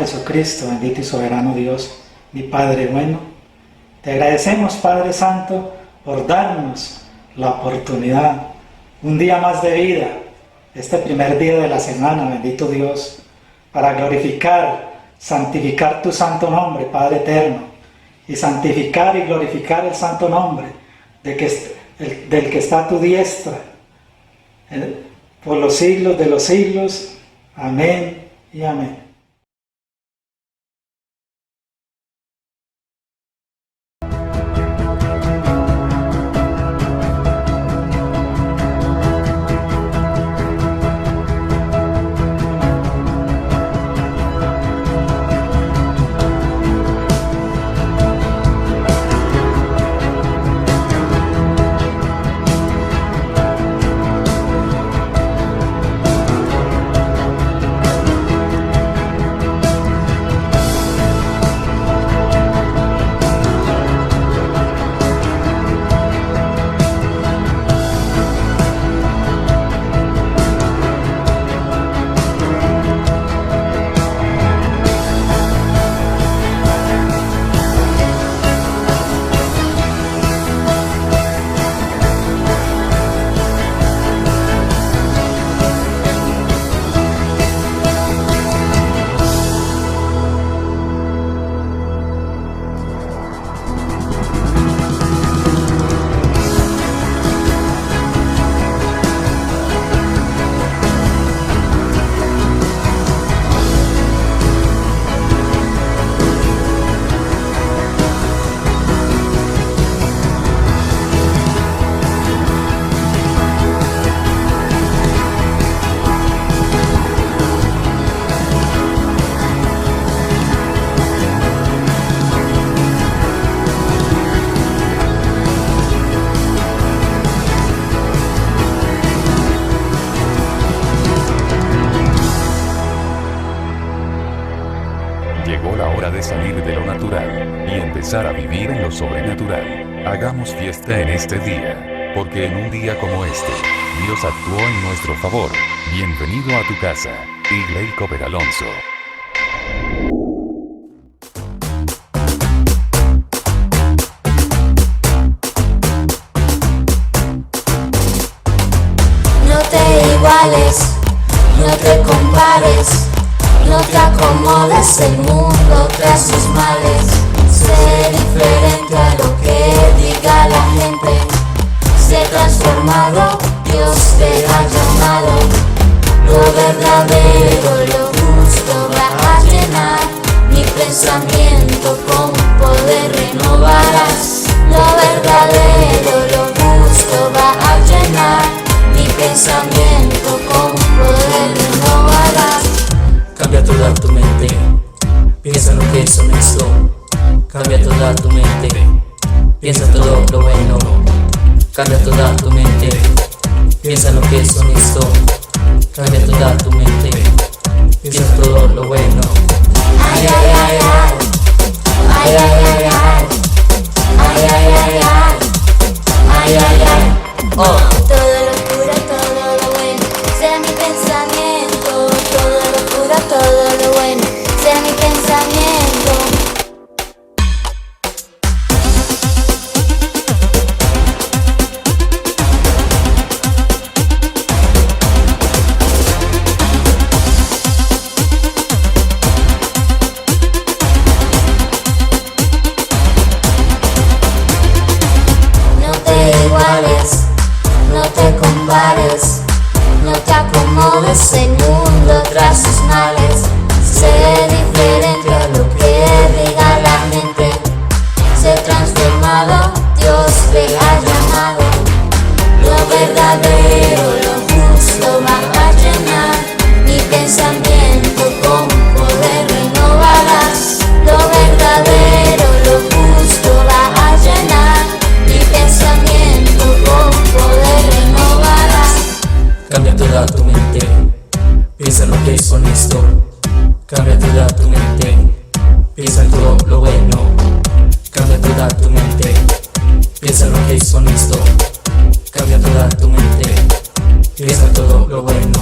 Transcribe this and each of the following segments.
Jesucristo, bendito y soberano Dios, mi Padre bueno. Te agradecemos, Padre Santo, por darnos la oportunidad, un día más de vida, este primer día de la semana, bendito Dios, para glorificar, santificar tu santo nombre, Padre eterno, y santificar y glorificar el santo nombre del que está a tu diestra, por los siglos de los siglos. Amén y amén. Llegó la hora de salir de lo natural y empezar a vivir en lo sobrenatural. Hagamos fiesta en este día, porque en un día como este, Dios actuó en nuestro favor. Bienvenido a tu casa, Igley Cover Alonso. No te iguales, no te compares. No te acomodes, el mundo tras sus males. Sé diferente a lo que diga la gente. Sé transformado, Dios te ha llamado. Lo verdadero, lo justo va a llenar mi pensamiento, con poder renovarás. Lo verdadero, lo justo va a llenar mi pensamiento, con poder renovarás. Cambia toda tu mente, piensa en lo que es honesto. Cambia toda tu mente, piensa todo lo bueno. Cambia toda tu mente, piensa en lo que es honesto. Cambia toda tu mente, piensa todo lo bueno. Ay, ay, ay, ay. Ay, ay, ay, ay. Ay, ay, ay, ay. Ay, ay, ay. Oh. Todo lo puro, todo lo bueno, sea mi pensamiento. Todo lo puro, todo lo bueno, sea mi pensamiento. No te iguales, no te compares. No te acomodes, el mundo tras sus males. Sé diferente a lo que diga la gente. Sé transformado, Dios te ha llamado. Lo verdadero, lo justo va a llenar mi pensamiento, con poder renovarás. Lo verdadero, lo justo va a llenar mi pensamiento, con poder renovarás. Cambia toda tu mente, piensa en lo que es honesto. Cambia toda tu mente, piensa en todo lo bueno. Cambia toda tu mente, piensa en lo que es honesto. Cambia toda tu mente, piensa en todo lo bueno.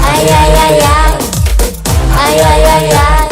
Ay, ay, ay, ay. Ay, ay, ay, ay.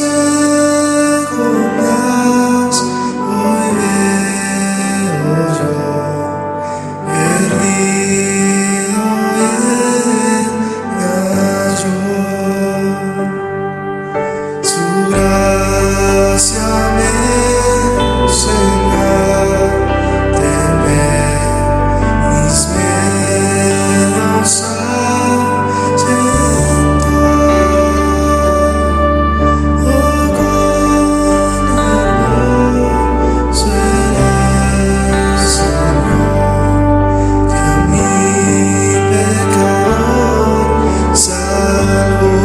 algo más hoy veo yo, perdido engaño. Su gracia me enseña a temer, mis miedos ahuyentó. Oh, cuán hermoso eres, Señor, que a mi pecador salvó.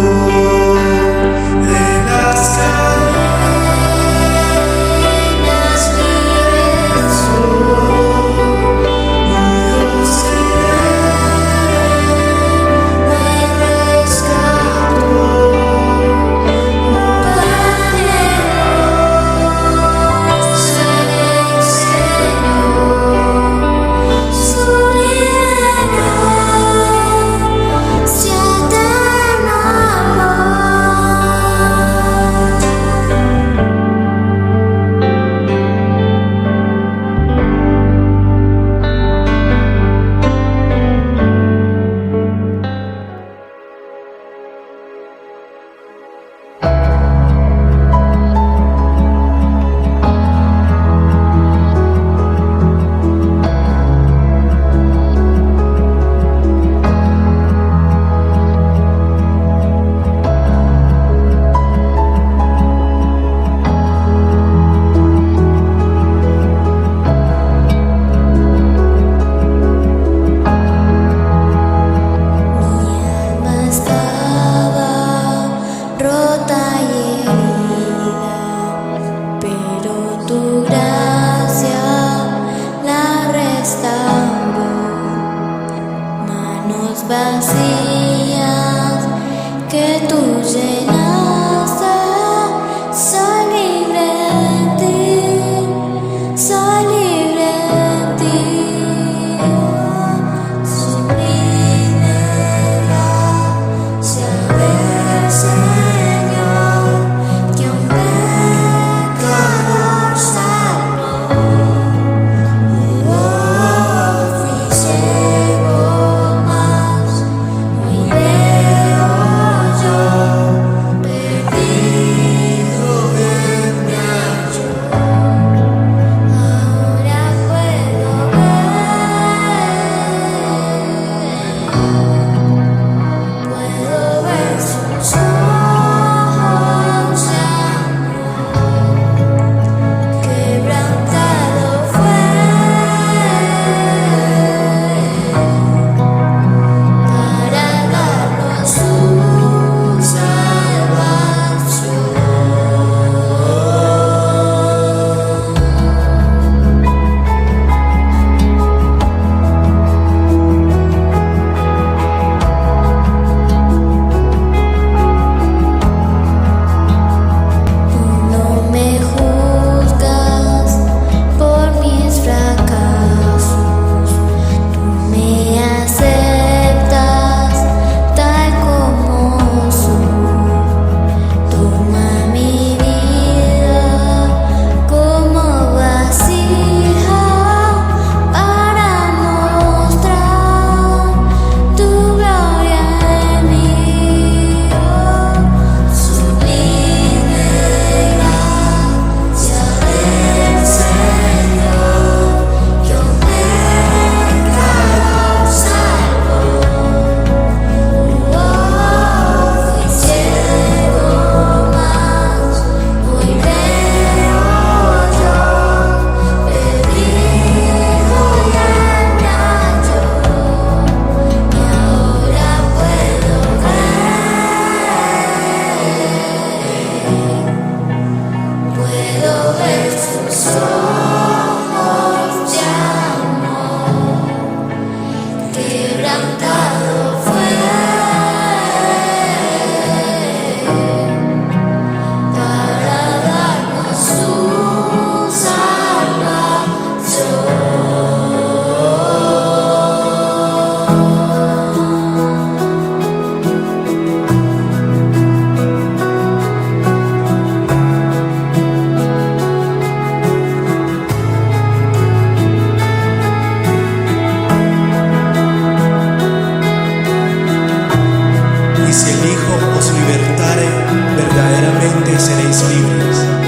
De las cadenas día seréis libres.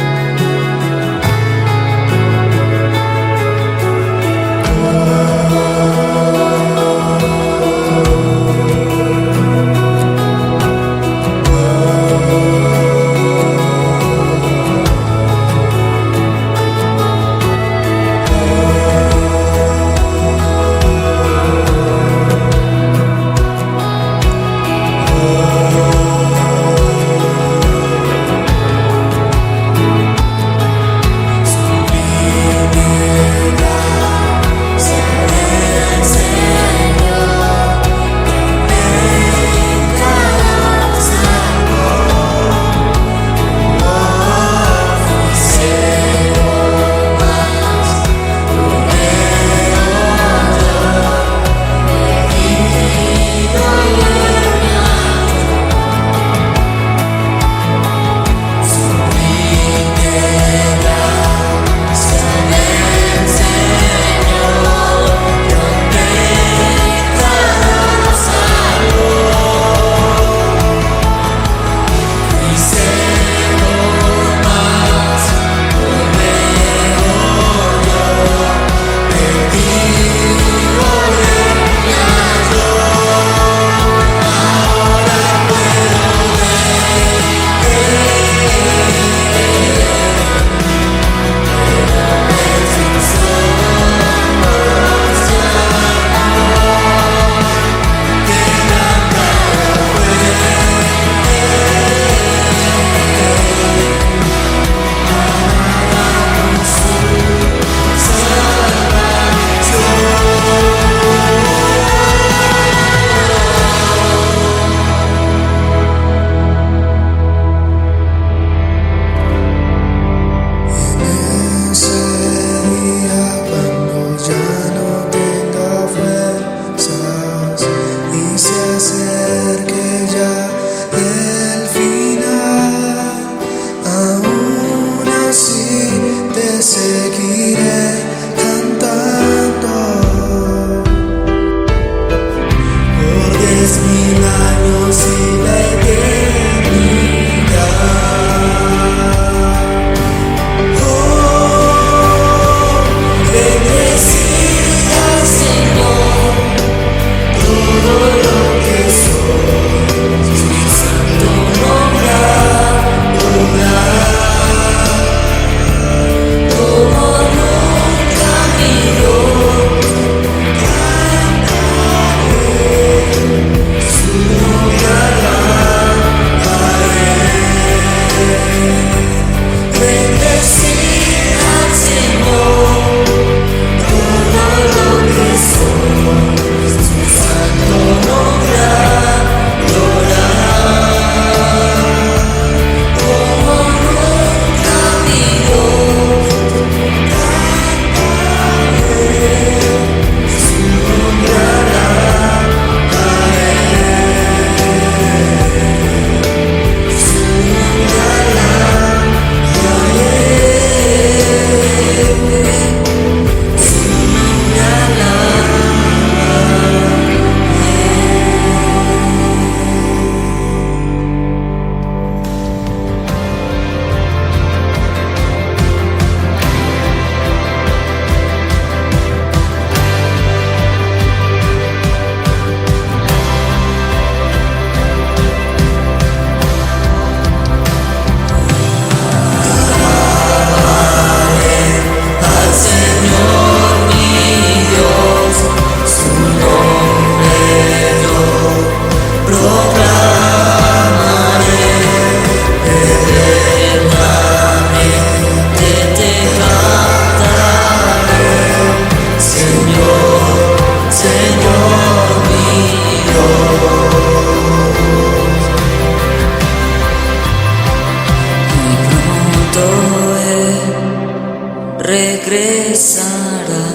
regresará,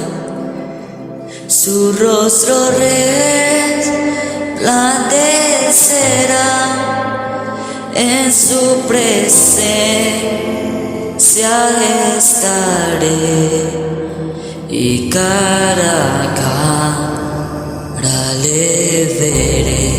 su rostro resplandecerá, en su presencia estaré y cara a cara le veré.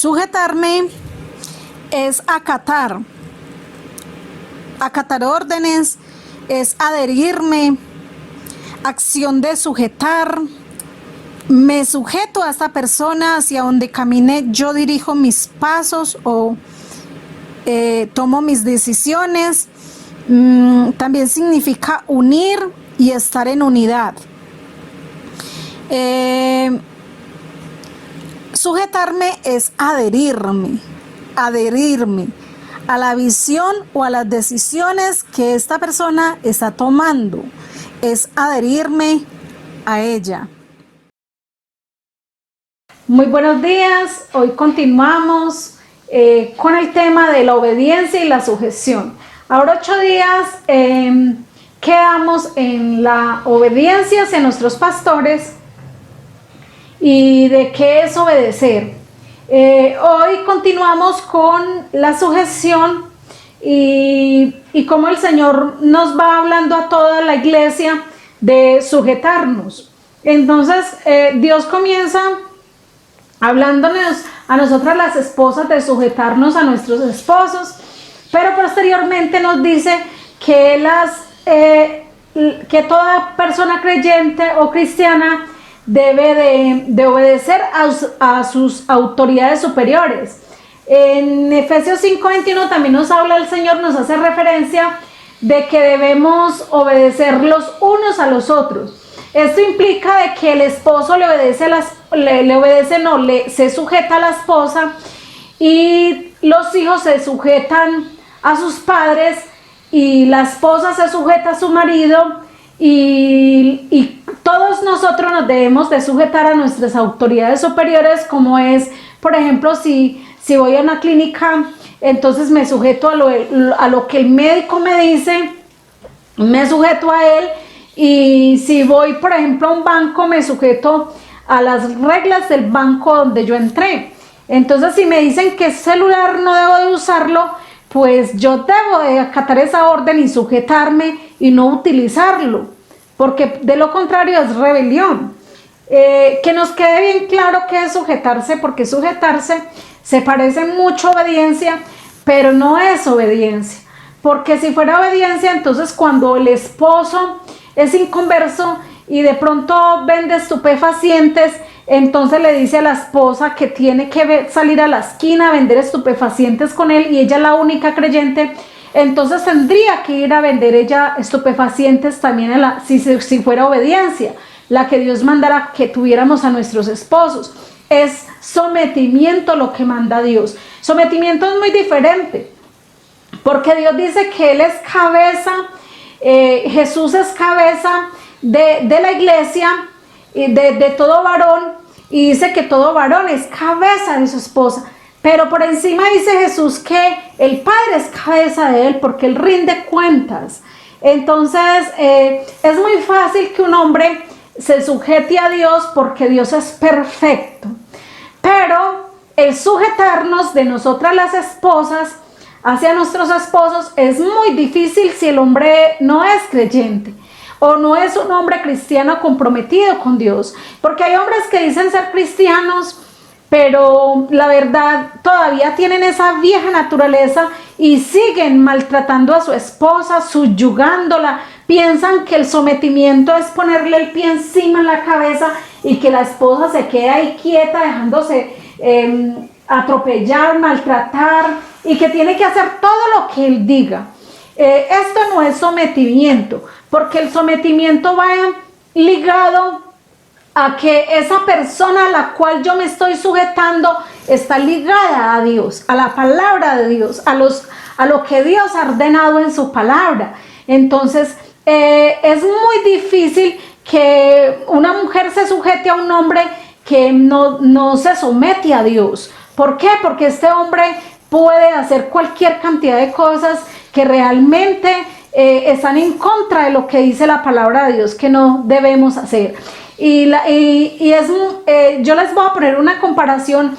Sujetarme es acatar. Acatar órdenes es adherirme. Acción de sujetar. Me sujeto a esta persona, hacia donde camine yo dirijo mis pasos o tomo mis decisiones. También significa unir y estar en unidad. Sujetarme es adherirme a la visión o a las decisiones que esta persona está tomando. Es adherirme a ella. Muy buenos días, hoy continuamos con el tema de la obediencia y la sujeción. Ahora 8 días quedamos en la obediencia hacia nuestros pastores y de qué es obedecer. Hoy continuamos con la sujeción y cómo el Señor nos va hablando a toda la iglesia de sujetarnos. Entonces Dios comienza hablándonos a nosotras las esposas de sujetarnos a nuestros esposos, pero posteriormente nos dice que que toda persona creyente o cristiana debe de obedecer a sus autoridades superiores. En Efesios 5:21 también nos habla el Señor, nos hace referencia de que debemos obedecer los unos a los otros. Esto implica de que el esposo se sujeta a la esposa y los hijos se sujetan a sus padres y la esposa se sujeta a su marido y todos nosotros nos debemos de sujetar a nuestras autoridades superiores, como es, por ejemplo, si voy a una clínica, entonces me sujeto a lo que el médico me dice, me sujeto a él. Y si voy, por ejemplo, a un banco, me sujeto a las reglas del banco donde yo entré. Entonces, si me dicen que ese celular no debo de usarlo, pues yo debo de acatar esa orden y sujetarme y no utilizarlo, porque de lo contrario es rebelión. Que nos quede bien claro qué es sujetarse, porque sujetarse se parece mucho a obediencia, pero no es obediencia. Porque si fuera obediencia, entonces cuando el esposo es inconverso y de pronto vende estupefacientes, entonces le dice a la esposa que tiene que salir a la esquina a vender estupefacientes con él y ella es la única creyente, entonces tendría que ir a vender ella estupefacientes también si fuera obediencia, la que Dios mandara que tuviéramos a nuestros esposos. Es sometimiento lo que manda Dios. Sometimiento es muy diferente, porque Dios dice que Él es cabeza. Jesús es cabeza de la iglesia, de todo varón, y dice que todo varón es cabeza de su esposa, pero por encima dice Jesús que el Padre es cabeza de él porque él rinde cuentas. Entonces es muy fácil que un hombre se sujete a Dios porque Dios es perfecto, pero el sujetarnos de nosotras las esposas hacia nuestros esposos es muy difícil si el hombre no es creyente o no es un hombre cristiano comprometido con Dios, porque hay hombres que dicen ser cristianos, pero la verdad todavía tienen esa vieja naturaleza y siguen maltratando a su esposa, subyugándola. Piensan que el sometimiento es ponerle el pie encima en la cabeza y que la esposa se queda ahí quieta, dejándose atropellar, maltratar, y que tiene que hacer todo lo que él diga. Esto no es sometimiento, porque el sometimiento va ligado a que esa persona a la cual yo me estoy sujetando está ligada a Dios, a la palabra de Dios, a lo que Dios ha ordenado en su palabra. Entonces es muy difícil que una mujer se sujete a un hombre que no se somete a Dios. ¿Por qué? Porque este hombre puede hacer cualquier cantidad de cosas que realmente están en contra de lo que dice la palabra de Dios que no debemos hacer. Yo les voy a poner una comparación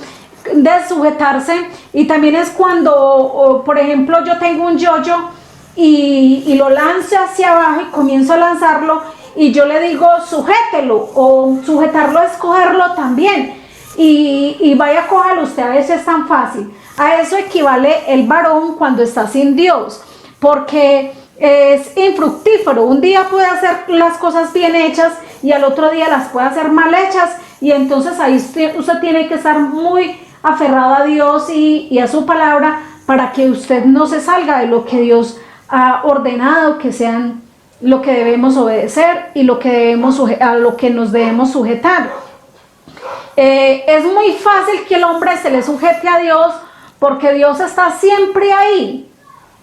de sujetarse, y también es cuando, por ejemplo, yo tengo un yo-yo y lo lanzo hacia abajo y comienzo a lanzarlo y yo le digo sujételo, o sujetarlo es cogerlo también. y vaya, cójalo usted, a veces es tan fácil. A eso equivale el varón cuando está sin Dios, porque es infructífero. Un día puede hacer las cosas bien hechas y al otro día las puede hacer mal hechas, y entonces ahí usted tiene que estar muy aferrado a Dios y a su palabra para que usted no se salga de lo que Dios ha ordenado que sean lo que debemos obedecer y lo que debemos a lo que nos debemos sujetar. Es muy fácil que el hombre se le sujete a Dios porque Dios está siempre ahí.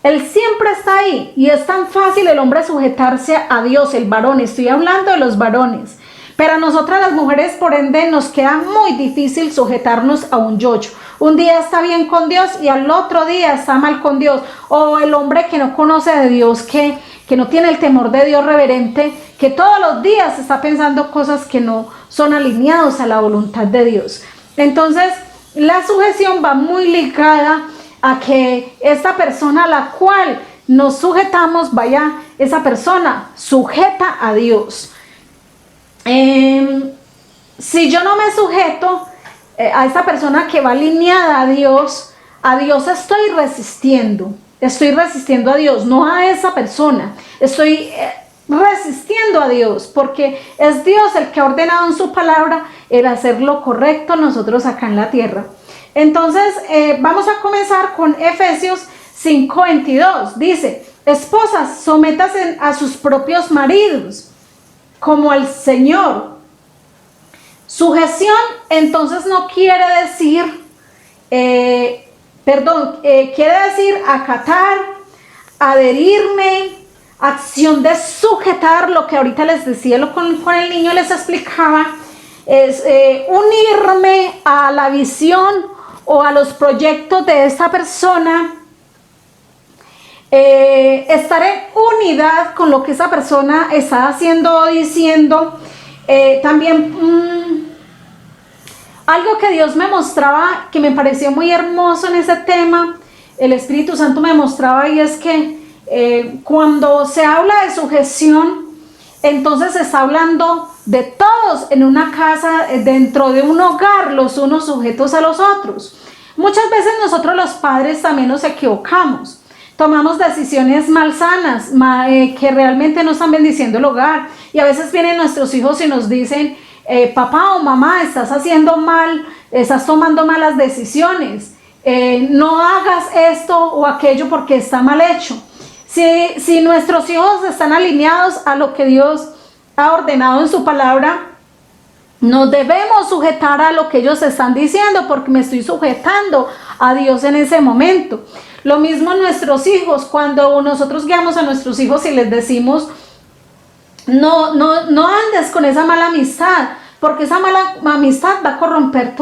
Él siempre está ahí, y es tan fácil el hombre sujetarse a Dios, el varón, estoy hablando de los varones. Pero a nosotras las mujeres, por ende, nos queda muy difícil sujetarnos a un yoyo. Un día está bien con Dios y al otro día está mal con Dios. O el hombre que no conoce de Dios, que no tiene el temor de Dios reverente, que todos los días está pensando cosas que no son alineados a la voluntad de Dios. Entonces, la sujeción va muy ligada a que esta persona a la cual nos sujetamos, esa persona sujeta a Dios. Si yo no me sujeto a esta persona que va alineada a Dios estoy resistiendo a Dios, no a esa persona, estoy resistiendo a Dios, porque es Dios el que ha ordenado en su palabra el hacer lo correcto nosotros acá en la tierra. Entonces vamos a comenzar con Efesios 5:22. Dice: esposas, sométanse a sus propios maridos como al Señor. Sujeción entonces no quiere decir, quiere decir acatar, adherirme, acción de sujetar, lo que ahorita les decía, con el niño les explicaba, es unirme a la visión o a los proyectos de esta persona, estar en unidad con lo que esa persona está haciendo o diciendo. También algo que Dios me mostraba, que me pareció muy hermoso en ese tema, el Espíritu Santo me mostraba, y es que cuando se habla de sujeción, entonces se está hablando de todos en una casa, dentro de un hogar, los unos sujetos a los otros. Muchas veces nosotros los padres también nos equivocamos, tomamos decisiones malsanas, que realmente no están bendiciendo el hogar, y a veces vienen nuestros hijos y nos dicen: papá o mamá, estás haciendo mal, estás tomando malas decisiones, no hagas esto o aquello porque está mal hecho. Si nuestros hijos están alineados a lo que Dios ha ordenado en su palabra, nos debemos sujetar a lo que ellos están diciendo, porque me estoy sujetando a Dios en ese momento. Lo mismo nuestros hijos, cuando nosotros guiamos a nuestros hijos y les decimos: no andes con esa mala amistad, porque esa mala amistad va a corromper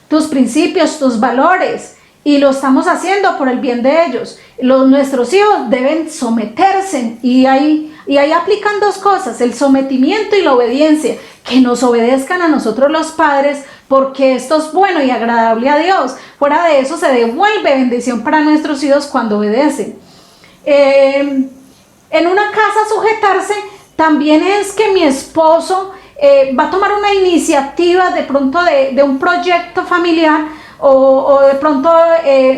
tus principios, tus valores, y lo estamos haciendo por el bien de ellos. Nuestros hijos deben someterse, y ahí aplican dos cosas: el sometimiento y la obediencia, que nos obedezcan a nosotros los padres, porque esto es bueno y agradable a Dios. Fuera de eso, se devuelve bendición para nuestros hijos cuando obedecen. En una casa, sujetarse también es que mi esposo va a tomar una iniciativa de pronto de un proyecto familiar, o de pronto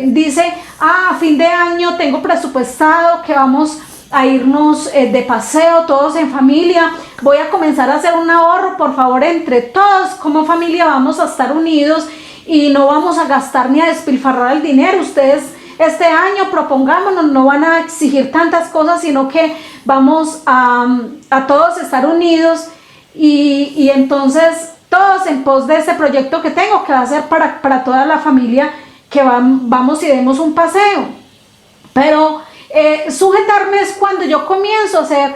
dice: a fin de año tengo presupuestado que vamos a irnos de paseo todos en familia, voy a comenzar a hacer un ahorro, por favor, entre todos como familia vamos a estar unidos y no vamos a gastar ni a despilfarrar el dinero. Ustedes este año propongámonos, no van a exigir tantas cosas, sino que vamos a todos estar unidos, y entonces todos en pos de ese proyecto que tengo, que va a ser para toda la familia, que vamos y demos un paseo. Pero sujetarme es cuando yo comienzo a hacer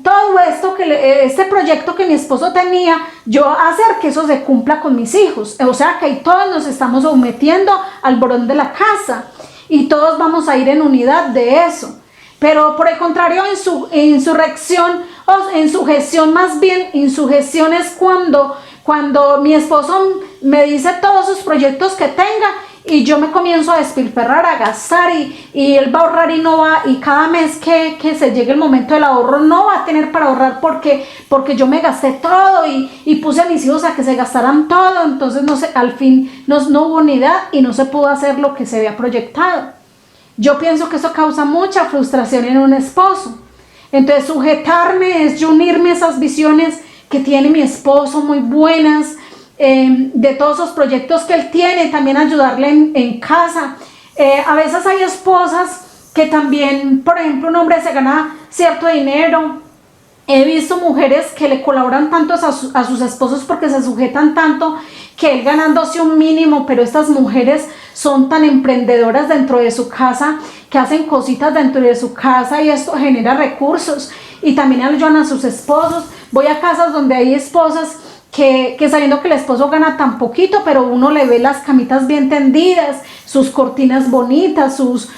todo esto, este proyecto que mi esposo tenía, yo hacer que eso se cumpla con mis hijos. O sea que ahí todos nos estamos sometiendo al varón de la casa, y todos vamos a ir en unidad de eso. Pero por el contrario, insurrección o en sujeción, más bien insujeción es cuando mi esposo me dice todos sus proyectos que tenga, y yo me comienzo a despilfarrar, a gastar y él va a ahorrar y no va, y cada mes que se llegue el momento del ahorro no va a tener para ahorrar porque yo me gasté todo y puse a mis hijos a que se gastaran todo, entonces no sé, al fin no hubo unidad y no se pudo hacer lo que se había proyectado. Yo pienso que eso causa mucha frustración en un esposo. Entonces sujetarme es yo unirme a esas visiones que tiene mi esposo muy buenas, de todos esos proyectos que él tiene, también ayudarle en casa. A veces hay esposas que también, por ejemplo, un hombre se gana cierto dinero. He visto mujeres que le colaboran tanto a sus esposos porque se sujetan tanto que él ganándose un mínimo, pero estas mujeres son tan emprendedoras dentro de su casa que hacen cositas dentro de su casa y esto genera recursos y también ayudan a sus esposos. Voy a casas donde hay esposas que sabiendo que el esposo gana tan poquito, pero uno le ve las camitas bien tendidas, sus cortinas bonitas, sus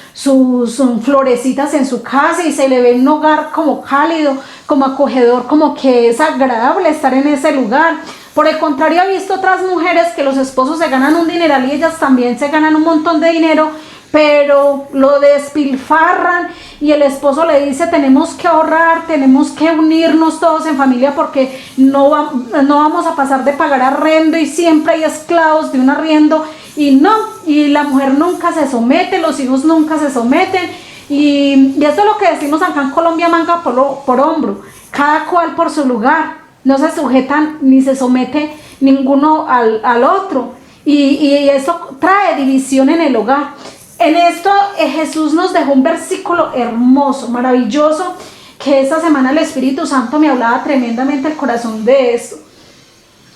florecitas en su casa y se le ve un hogar como cálido, como acogedor, como que es agradable estar en ese lugar. Por el contrario, he visto otras mujeres que los esposos se ganan un dineral y ellas también se ganan un montón de dinero, pero lo despilfarran y el esposo le dice tenemos que ahorrar, tenemos que unirnos todos en familia porque no vamos a pasar de pagar arriendo y siempre hay esclavos de un arriendo y la mujer nunca se somete, los hijos nunca se someten y esto es lo que decimos acá en Colombia, manga por hombro, cada cual por su lugar, no se sujetan ni se somete ninguno al otro y eso trae división en el hogar. En esto Jesús nos dejó un versículo hermoso, maravilloso, que esta semana el Espíritu Santo me hablaba tremendamente al corazón de esto.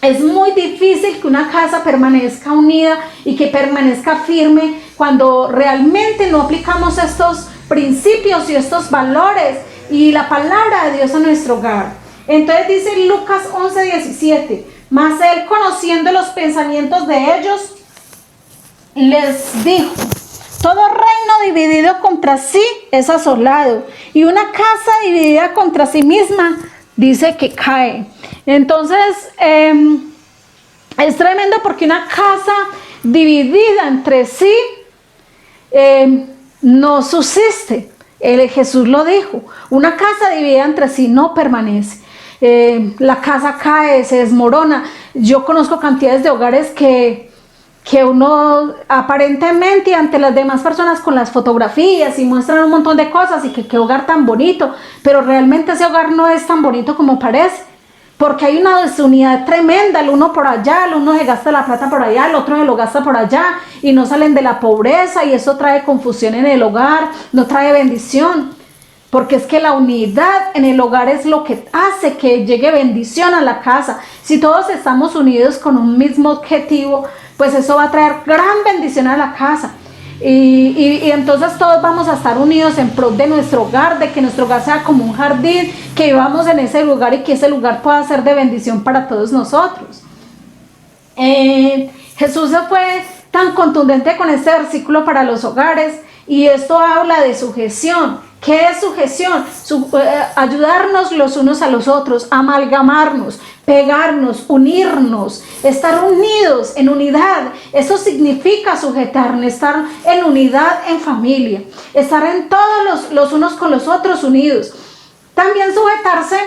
Es muy difícil que una casa permanezca unida y que permanezca firme cuando realmente no aplicamos estos principios y estos valores y la palabra de Dios en nuestro hogar. Entonces dice Lucas 11:17, mas él conociendo los pensamientos de ellos, les dijo: todo reino dividido contra sí es asolado, y una casa dividida contra sí misma dice que cae. Entonces, es tremendo porque una casa dividida entre sí no subsiste. Jesús lo dijo, una casa dividida entre sí no permanece. La casa cae, se desmorona. Yo conozco cantidades de hogares que uno aparentemente ante las demás personas con las fotografías y muestran un montón de cosas y que qué hogar tan bonito, pero realmente ese hogar no es tan bonito como parece, porque hay una desunidad tremenda, el uno por allá, el uno se gasta la plata por allá, el otro se lo gasta por allá y no salen de la pobreza y eso trae confusión en el hogar, no trae bendición, porque es que la unidad en el hogar es lo que hace que llegue bendición a la casa. Si todos estamos unidos con un mismo objetivo, pues eso va a traer gran bendición a la casa. Y entonces todos vamos a estar unidos en pro de nuestro hogar, de que nuestro hogar sea como un jardín, que vivamos en ese lugar y que ese lugar pueda ser de bendición para todos nosotros. Jesús se fue tan contundente con este versículo para los hogares y esto habla de sujeción. ¿Qué es sujeción? Ayudarnos los unos a los otros, amalgamarnos, pegarnos, unirnos, estar unidos en unidad. Eso significa sujetarnos, estar en unidad en familia, estar en todos los unos con los otros unidos. También sujetarse,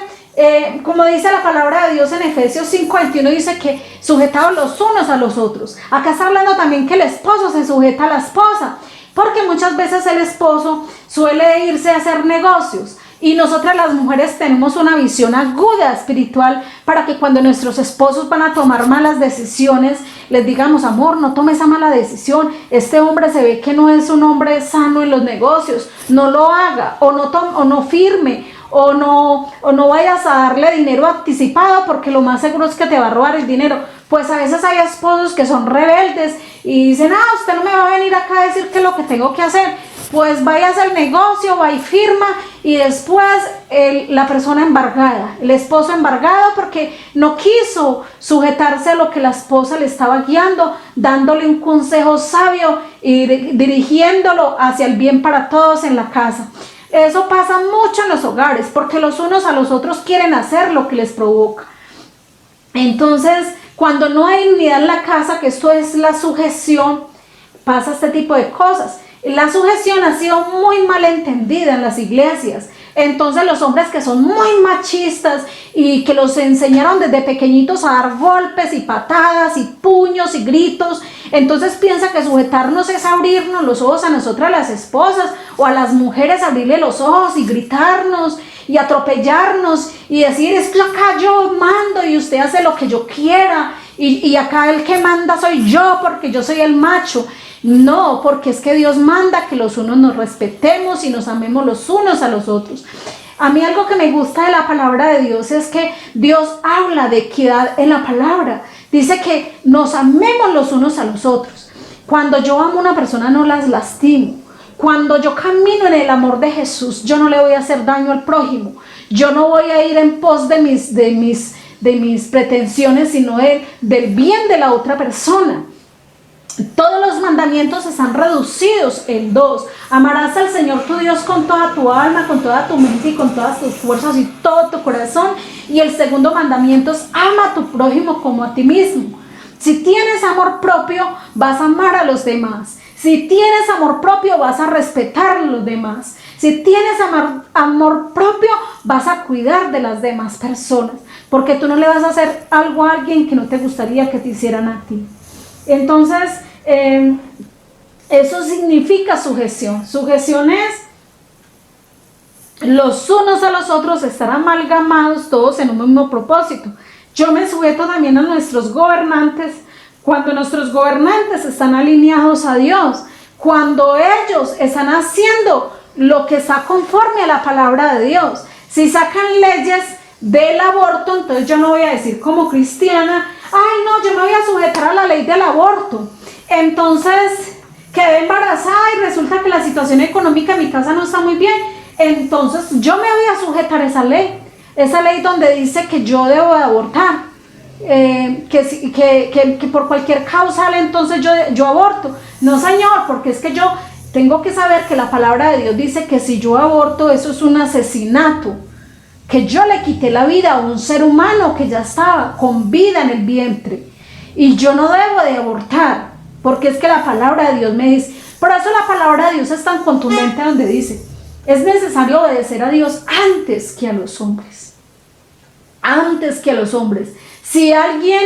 como dice la palabra de Dios en Efesios 5:21, dice que sujetados los unos a los otros. Acá está hablando también que el esposo se sujeta a la esposa, porque muchas veces el esposo suele irse a hacer negocios y nosotras las mujeres tenemos una visión aguda espiritual para que cuando nuestros esposos van a tomar malas decisiones les digamos: amor, no tome esa mala decisión, este hombre se ve que no es un hombre sano en los negocios, no lo haga, o no firme, o no vayas a darle dinero anticipado porque lo más seguro es que te va a robar el dinero. Pues a veces hay esposos que son rebeldes y dicen: usted no me va a venir acá a decir qué es lo que tengo que hacer. Pues vaya a hacer negocio, va y firma, y después la persona embargada, el esposo embargado porque no quiso sujetarse a lo que la esposa le estaba guiando, dándole un consejo sabio y dirigiéndolo hacia el bien para todos en la casa. Eso pasa mucho en los hogares porque los unos a los otros quieren hacer lo que les provoca. Entonces, cuando no hay unidad en la casa, que esto es la sujeción, pasa este tipo de cosas. La sujeción ha sido muy mal entendida en las iglesias. Entonces los hombres que son muy machistas y que los enseñaron desde pequeñitos a dar golpes y patadas y puños y gritos, entonces piensa que sujetarnos es abrirnos los ojos a nosotras las esposas o a las mujeres, abrirle los ojos y gritarnos y atropellarnos y decir, es que acá yo mando y usted hace lo que yo quiera y acá el que manda soy yo porque yo soy el macho. No, porque es que Dios manda que los unos nos respetemos y nos amemos los unos a los otros. A mí algo que me gusta de la palabra de Dios es que Dios habla de equidad en la palabra. Dice que nos amemos los unos a los otros. Cuando yo amo a una persona no las lastimo. Cuando yo camino en el amor de Jesús, yo no le voy a hacer daño al prójimo. Yo no voy a ir en pos de mis pretensiones, sino del bien de la otra persona. Todos los mandamientos están reducidos en 2. Amarás al Señor tu Dios con toda tu alma, con toda tu mente y con todas tus fuerzas y todo tu corazón. Y el segundo mandamiento es ama a tu prójimo como a ti mismo. Si tienes amor propio, vas a amar a los demás. Si tienes amor propio, vas a respetar a los demás. Si tienes amor propio, vas a cuidar de las demás personas. Porque tú no le vas a hacer algo a alguien que no te gustaría que te hicieran a ti. Entonces, eso significa sujeción. Sujeción es los unos a los otros, estar amalgamados todos en un mismo propósito. Yo me sujeto también a nuestros gobernantes cuando nuestros gobernantes están alineados a Dios, cuando ellos están haciendo lo que está conforme a la palabra de Dios. Si sacan leyes del aborto, entonces yo no voy a decir como cristiana, ay no, yo me voy a sujetar a la ley del aborto. Entonces quedé embarazada y resulta que la situación económica en mi casa no está muy bien, entonces yo me voy a sujetar a esa ley donde dice que yo debo de abortar, que por cualquier causal entonces yo aborto. No señor, porque es que yo tengo que saber que la palabra de Dios dice que si yo aborto eso es un asesinato, que yo le quité la vida a un ser humano que ya estaba con vida en el vientre y yo no debo de abortar. Porque es que la palabra de Dios me dice, por eso la palabra de Dios es tan contundente donde dice, es necesario obedecer a Dios antes que a los hombres. Antes que a los hombres. Si alguien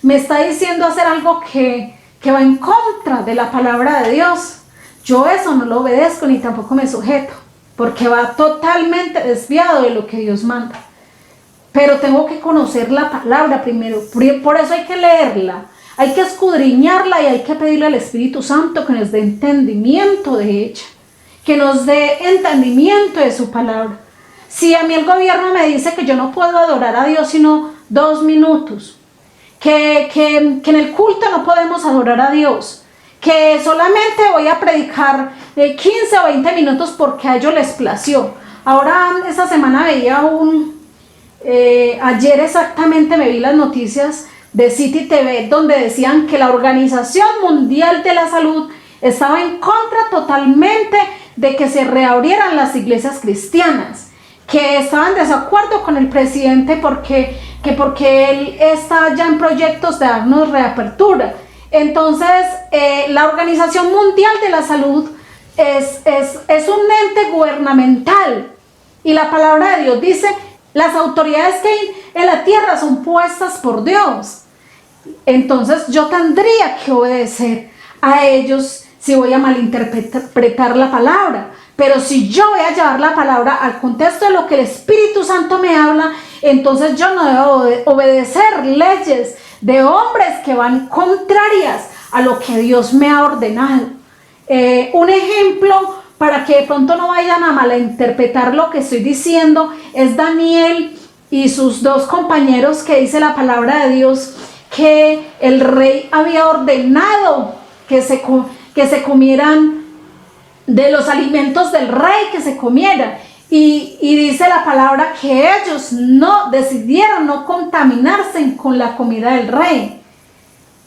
me está diciendo hacer algo que va en contra de la palabra de Dios, yo eso no lo obedezco ni tampoco me sujeto, porque va totalmente desviado de lo que Dios manda. Pero tengo que conocer la palabra primero, por eso hay que leerla. Hay que escudriñarla y hay que pedirle al Espíritu Santo que nos dé entendimiento de ella, que nos dé entendimiento de su palabra. Si a mí el gobierno me dice que yo no puedo adorar a Dios sino 2 minutos, que en el culto no podemos adorar a Dios, que solamente voy a predicar 15 o 20 minutos porque a ellos les plació. Ahora esta semana veía ayer exactamente me vi las noticias de City TV, donde decían que la Organización Mundial de la Salud estaba en contra totalmente de que se reabrieran las iglesias cristianas, que estaban en desacuerdo con el presidente porque él está ya en proyectos de darnos reapertura. Entonces, la Organización Mundial de la Salud es un ente gubernamental y la palabra de Dios dice, las autoridades que hay en la tierra son puestas por Dios. Entonces yo tendría que obedecer a ellos si voy a malinterpretar la palabra. Pero si yo voy a llevar la palabra al contexto de lo que el Espíritu Santo me habla, entonces yo no debo obedecer leyes de hombres que van contrarias a lo que Dios me ha ordenado. Un ejemplo para que de pronto no vayan a malinterpretar lo que estoy diciendo es Daniel y sus 2 compañeros, que dice la palabra de Dios que el rey había ordenado que se comieran de los alimentos del rey, que se comieran, y dice la palabra que ellos decidieron no contaminarse con la comida del rey.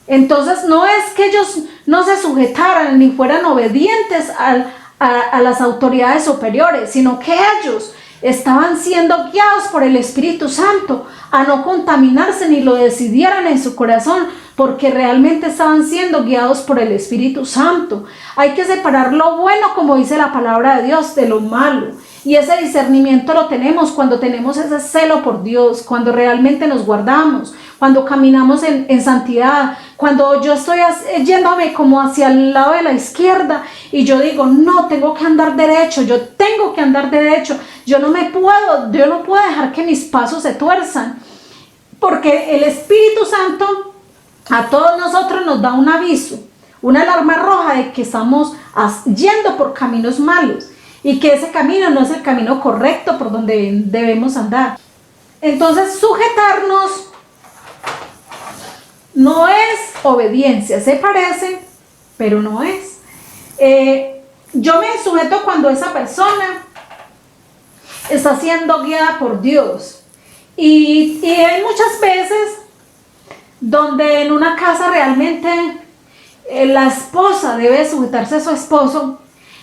Entonces no es que ellos no se sujetaran ni fueran obedientes a las autoridades superiores, sino que ellos estaban siendo guiados por el Espíritu Santo a no contaminarse ni lo decidieran en su corazón, porque realmente estaban siendo guiados por el Espíritu Santo. Hay que separar lo bueno, como dice la palabra de Dios, de lo malo. Y ese discernimiento lo tenemos cuando tenemos ese celo por Dios, cuando realmente nos guardamos, cuando caminamos en santidad, cuando yo estoy yéndome como hacia el lado de la izquierda y yo digo, no, tengo que andar derecho, yo tengo que andar derecho, yo no puedo dejar que mis pasos se tuerzan, porque el Espíritu Santo a todos nosotros nos da un aviso, una alarma roja de que estamos yendo por caminos malos y que ese camino no es el camino correcto por donde debemos andar. Entonces, sujetarnos no es obediencia, se parece, pero no es. Yo me sujeto cuando esa persona está siendo guiada por Dios. Y hay muchas veces donde en una casa realmente la esposa debe sujetarse a su esposo,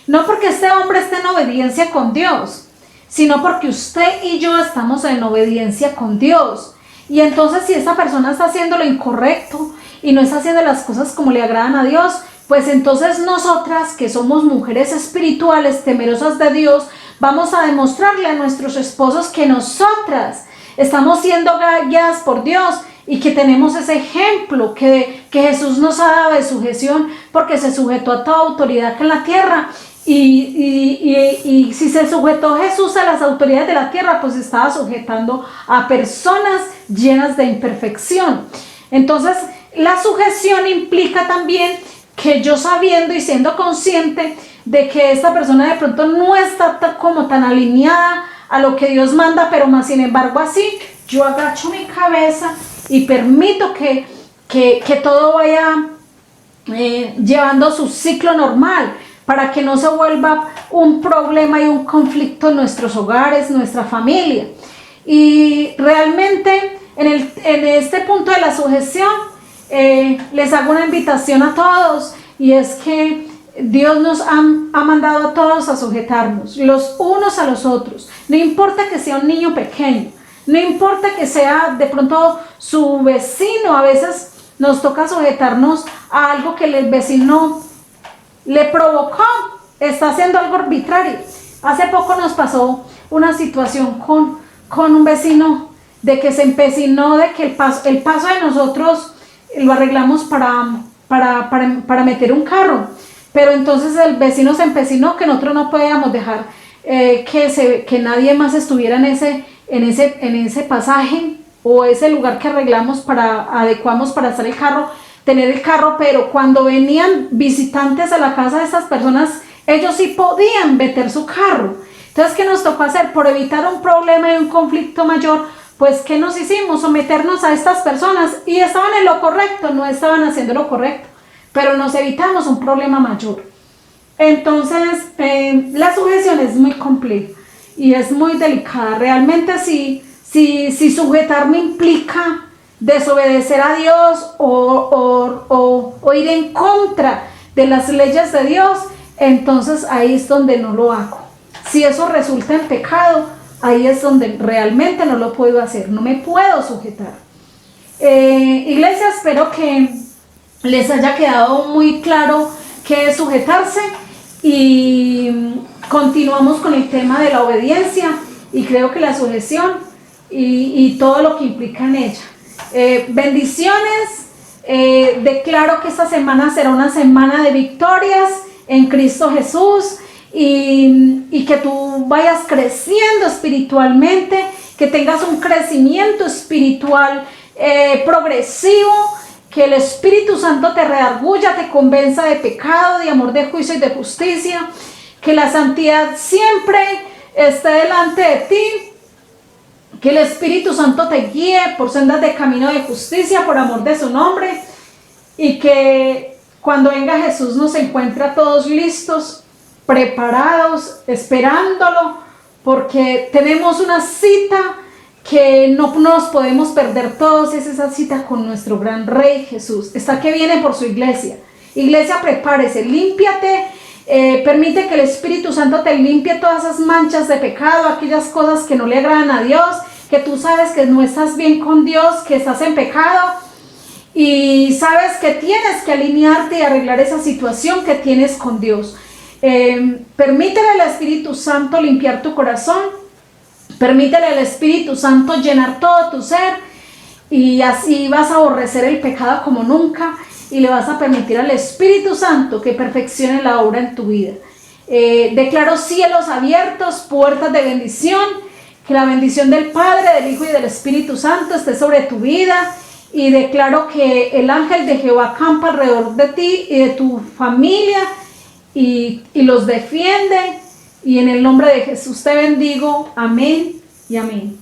no porque este hombre esté en obediencia con Dios, sino porque usted y yo estamos en obediencia con Dios. Y entonces si esa persona está haciendo lo incorrecto y no está haciendo las cosas como le agradan a Dios, pues entonces nosotras, que somos mujeres espirituales, temerosas de Dios, vamos a demostrarle a nuestros esposos que nosotras estamos siendo guiadas por Dios y que tenemos ese ejemplo que Jesús nos ha dado de sujeción, porque se sujetó a toda autoridad que en la tierra. Y si se sujetó Jesús a las autoridades de la tierra, pues estaba sujetando a personas llenas de imperfección. Entonces, la sujeción implica también que yo, sabiendo y siendo consciente de que esta persona de pronto no está como tan alineada a lo que Dios manda, pero más sin embargo así, yo agacho mi cabeza y permito que todo vaya llevando su ciclo normal, para que no se vuelva un problema y un conflicto en nuestros hogares, nuestra familia. Y realmente en este punto de la sujeción les hago una invitación a todos, y es que Dios nos ha mandado a todos a sujetarnos los unos a los otros. No importa que sea un niño pequeño, no importa que sea de pronto su vecino, a veces nos toca sujetarnos a algo que el vecino le provocó, está haciendo algo arbitrario. Hace poco nos pasó una situación con un vecino de que se empecinó de que el paso de nosotros lo arreglamos para meter un carro, pero entonces el vecino se empecinó que nosotros no podíamos dejar que nadie más estuviera en ese pasaje o ese lugar que adecuamos para hacer el carro, tener el carro. Pero cuando venían visitantes a la casa de estas personas, ellos sí podían meter su carro. Entonces, ¿qué nos tocó hacer? Por evitar un problema y un conflicto mayor, pues, ¿qué nos hicimos? Someternos a estas personas, y estaban en lo correcto, no estaban haciendo lo correcto, pero nos evitamos un problema mayor. Entonces, la sujeción es muy compleja y es muy delicada. Realmente, si sujetarme implica desobedecer a Dios o ir en contra de las leyes de Dios, entonces ahí es donde no lo hago. Si eso resulta en pecado, ahí es donde realmente no lo puedo hacer, no me puedo sujetar. Iglesia, espero que les haya quedado muy claro qué es sujetarse, y continuamos con el tema de la obediencia, y creo que la sujeción y todo lo que implica en ella. Bendiciones. Declaro que esta semana será una semana de victorias en Cristo Jesús, y que tú vayas creciendo espiritualmente, que tengas un crecimiento espiritual progresivo, que el Espíritu Santo te redarguya, te convenza de pecado, de amor, de juicio y de justicia, que la santidad siempre esté delante de ti, que el Espíritu Santo te guíe por sendas de camino de justicia, por amor de su nombre, y que cuando venga Jesús nos encuentre a todos listos, preparados, esperándolo, porque tenemos una cita que no nos podemos perder todos. Es esa cita con nuestro gran Rey Jesús. Está que viene por su iglesia. Iglesia, prepárese, límpiate, permite que el Espíritu Santo te limpie todas esas manchas de pecado, aquellas cosas que no le agradan a Dios, que tú sabes que no estás bien con Dios, que estás en pecado, y sabes que tienes que alinearte y arreglar esa situación que tienes con Dios. Permítele al Espíritu Santo limpiar tu corazón, permítele al Espíritu Santo llenar todo tu ser, y así vas a aborrecer el pecado como nunca, y le vas a permitir al Espíritu Santo que perfeccione la obra en tu vida. Declaro cielos abiertos, puertas de bendición, que la bendición del Padre, del Hijo y del Espíritu Santo esté sobre tu vida, y declaro que el ángel de Jehová acampa alrededor de ti y de tu familia y los defiende, y en el nombre de Jesús te bendigo. Amén y amén.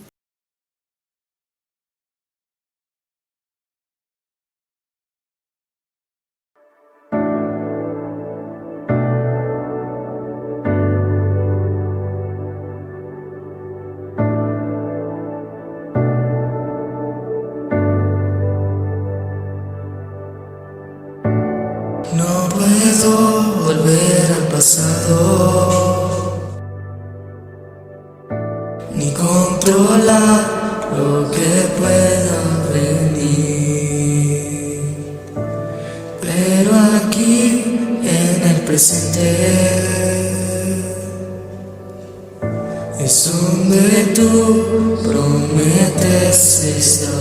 No puedo volver al pasado, ni controlar lo que pueda venir, pero aquí en el presente es donde tú prometes estar.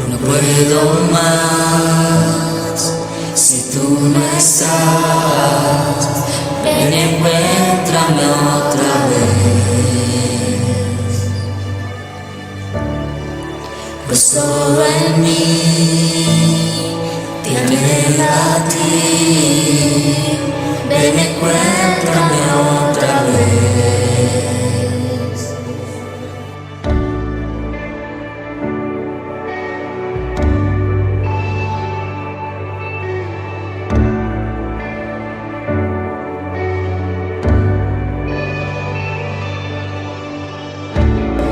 No puedo más si tú no estás. Ven, encuéntrame otra vez, pues todo en mí te anhela a ti. Ven, encuéntrame otra vez.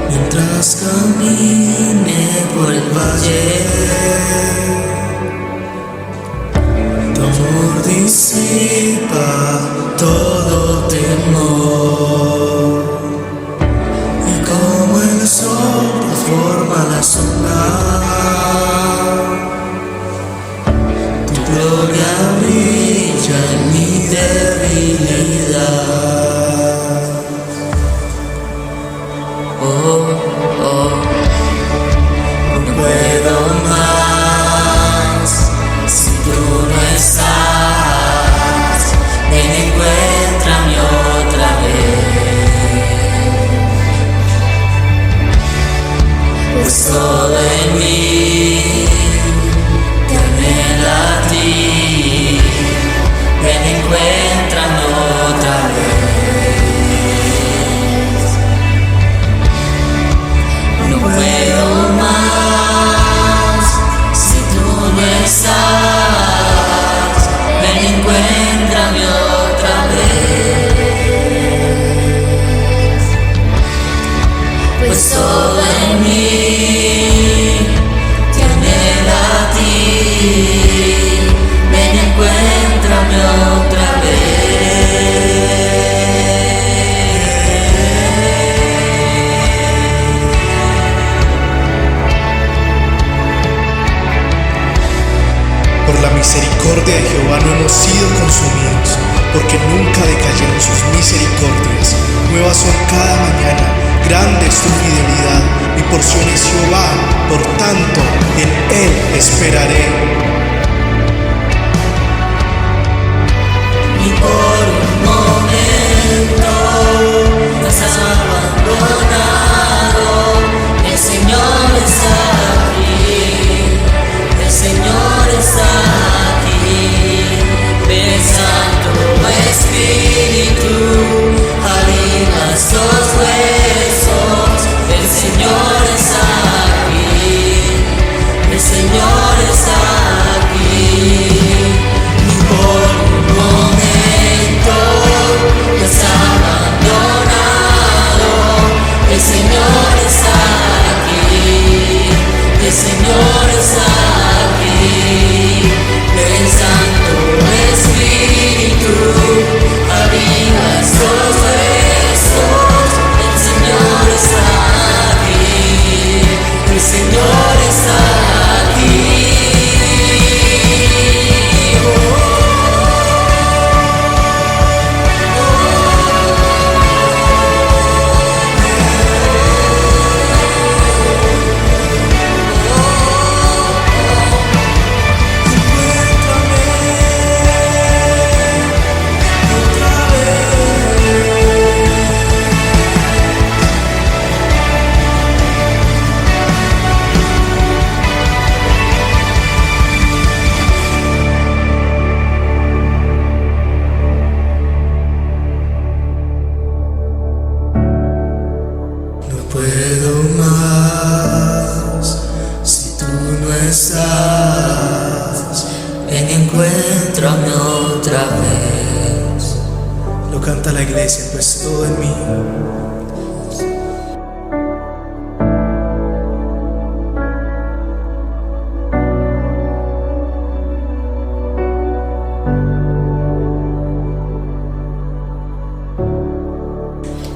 Mientras camine por el valle, tu amor disipa todo temor, y como el sol transforma la sombra, tu gloria brilla en mi debilidad. No puedo más si tú no estás. Ven, encuéntrame otra vez, pues todo en mí te anhela a ti. Ven, encuéntrame otra vez. No puedo más si tú no estás. Ven, encuéntrame otra vez, pues todo en mí te anhela a ti. Ven, encuéntrame otra vez. Por la misericordia de Jehová no hemos sido consumidos, porque nunca decayeron sus misericordias. Nuevas son cada mañana, grande es tu fidelidad. Mi porción es Jehová, por tanto en Él esperaré. Ni por un momento nos has abandonado. El Señor está aquí, el Señor está aquí. Ven, Santo Espíritu, aviva estos huesos. El Señor está aquí, el Señor está aquí. Ni por un momento la iglesia, pues todo en mí.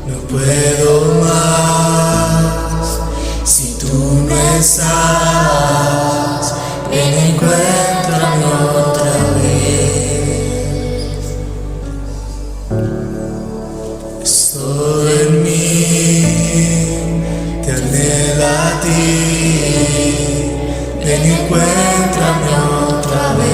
No puedo más si tú no estás. Ven, encuéntrame otra vez. Es todo en mí que anhela a ti. Ven, encuéntrame otra vez.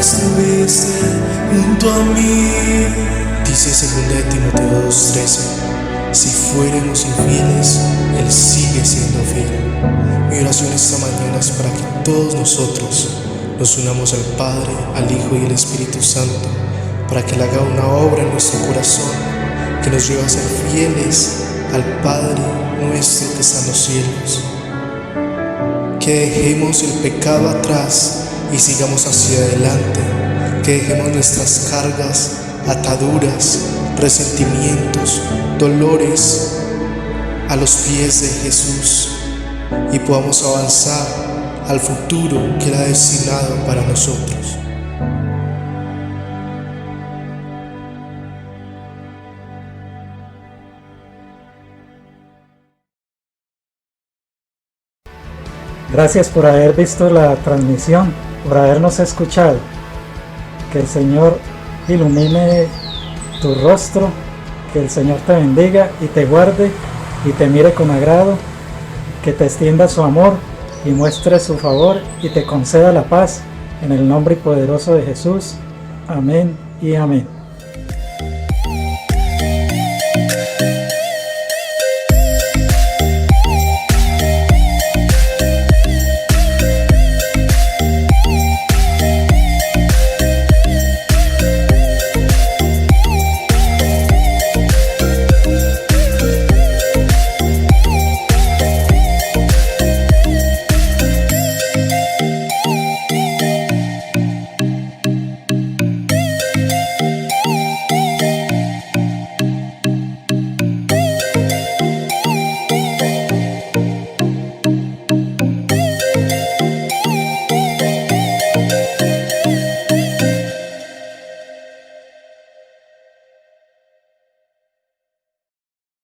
Estuviste junto a mí. Dice 2 Timoteo 2:13: si fuéramos infieles, Él sigue siendo fiel. Mi oración esta mañana es para que todos nosotros nos unamos al Padre, al Hijo y al Espíritu Santo, para que Él haga una obra en nuestro corazón que nos lleve a ser fieles al Padre nuestro que está en los cielos. Que dejemos el pecado atrás y sigamos hacia adelante, que dejemos nuestras cargas, ataduras, resentimientos, dolores a los pies de Jesús y podamos avanzar al futuro que Él ha destinado para nosotros. Gracias por haber visto la transmisión, por habernos escuchado. Que el Señor ilumine tu rostro, que el Señor te bendiga y te guarde y te mire con agrado, que te extienda su amor y muestre su favor y te conceda la paz, en el nombre poderoso de Jesús. Amén y amén.